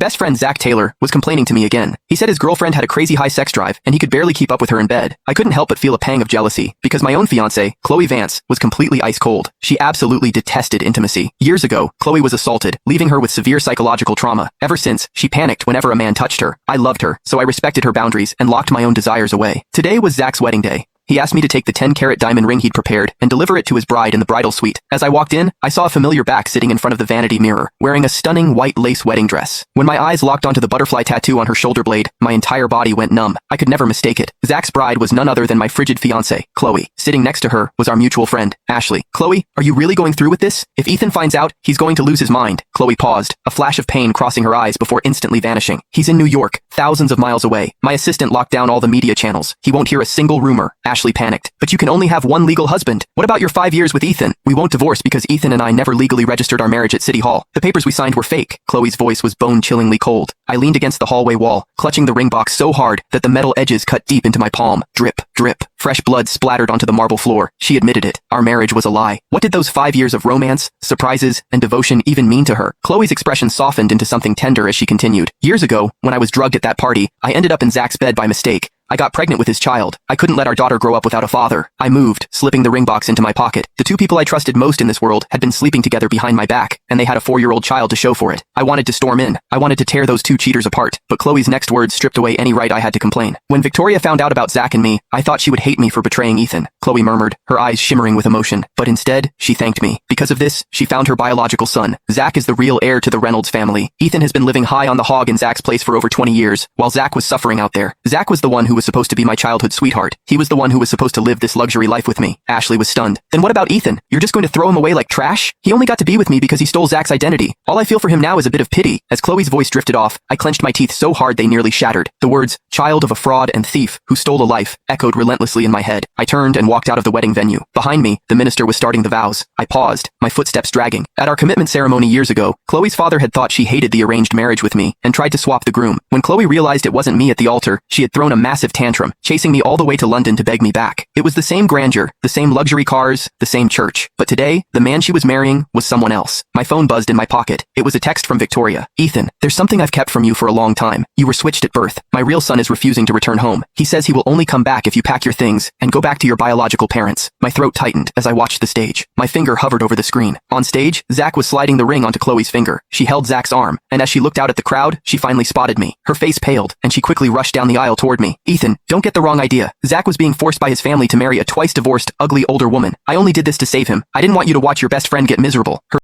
Best friend Zach Taylor was complaining to me again. He said his girlfriend had a crazy high sex drive and he could barely keep up with her in bed. I couldn't help but feel a pang of jealousy because my own fiancée, Chloe Vance, was completely ice cold. She absolutely detested intimacy. Years ago, Chloe was assaulted, leaving her with severe psychological trauma. Ever since, she panicked whenever a man touched her. I loved her, so I respected her boundaries and locked my own desires away. Today was Zach's wedding day. He asked me to take the 10-carat diamond ring he'd prepared and deliver it to his bride in the bridal suite. As I walked in, I saw a familiar back sitting in front of the vanity mirror, wearing a stunning white lace wedding dress. When my eyes locked onto the butterfly tattoo on her shoulder blade, my entire body went numb. I could never mistake it. Zach's bride was none other than my frigid fiancée, Chloe. Sitting next to her was our mutual friend, Ashley. "Chloe, are you really going through with this? If Ethan finds out, he's going to lose his mind." Chloe paused, a flash of pain crossing her eyes before instantly vanishing. "He's in New York, thousands of miles away." My assistant locked down all the media channels. "He won't hear a single rumor." Ashley panicked. "But you can only have one legal husband. What about your 5 years with Ethan?" "We won't divorce because Ethan and I never legally registered our marriage at City Hall. The papers we signed were fake." Chloe's voice was bone-chillingly cold. I leaned against the hallway wall, clutching the ring box so hard that the metal edges cut deep into my palm. Drip, drip. Fresh blood splattered onto the marble floor. She admitted it. Our marriage was a lie. What did those 5 years of romance, surprises, and devotion even mean to her? Chloe's expression softened into something tender as she continued. "Years ago, when I was drugged at that party, I ended up in Zach's bed by mistake. I got pregnant with his child. I couldn't let our daughter grow up without a father." I moved, slipping the ring box into my pocket. The two people I trusted most in this world had been sleeping together behind my back, and they had a 4-year-old child to show for it. I wanted to storm in. I wanted to tear those two cheaters apart, but Chloe's next words stripped away any right I had to complain. "When Victoria found out about Zach and me, I thought she would hate me for betraying Ethan," Chloe murmured, her eyes shimmering with emotion. "But instead, she thanked me. Because of this, she found her biological son. Zach is the real heir to the Reynolds family. Ethan has been living high on the hog in Zach's place for over 20 years, while Zach was suffering out there. Zach was the one who was supposed to be my childhood sweetheart. He was the one who was supposed to live this luxury life with me." Ashley was stunned. "Then what about Ethan? You're just going to throw him away like trash? He only got to be with me because he stole Zach's identity. All I feel for him now is a bit of pity." As Chloe's voice drifted off, I clenched my teeth so hard they nearly shattered. The words, "child of a fraud and thief who stole a life," echoed relentlessly in my head. I turned and walked out of the wedding venue. Behind me, the minister was starting the vows. I paused, my footsteps dragging. At our commitment ceremony years ago, Chloe's father had thought she hated the arranged marriage with me and tried to swap the groom. When Chloe realized it wasn't me at the altar, she had thrown a massive tantrum, chasing me all the way to London to beg me back. It was the same grandeur, the same luxury cars, the same church. But today, the man she was marrying was someone else. My phone buzzed in my pocket. It was a text from Victoria. "Ethan, there's something I've kept from you for a long time. You were switched at birth. My real son is refusing to return home. He says he will only come back if you pack your things and go back to your biological parents." My throat tightened as I watched the stage. My finger hovered over the screen. On stage, Zach was sliding the ring onto Chloe's finger. She held Zach's arm, and as she looked out at the crowd, she finally spotted me. Her face paled, and she quickly rushed down the aisle toward me. "Ethan, don't get the wrong idea. Zach was being forced by his family to marry a twice-divorced, ugly older woman. I only did this to save him. I didn't want you to watch your best friend get miserable." Her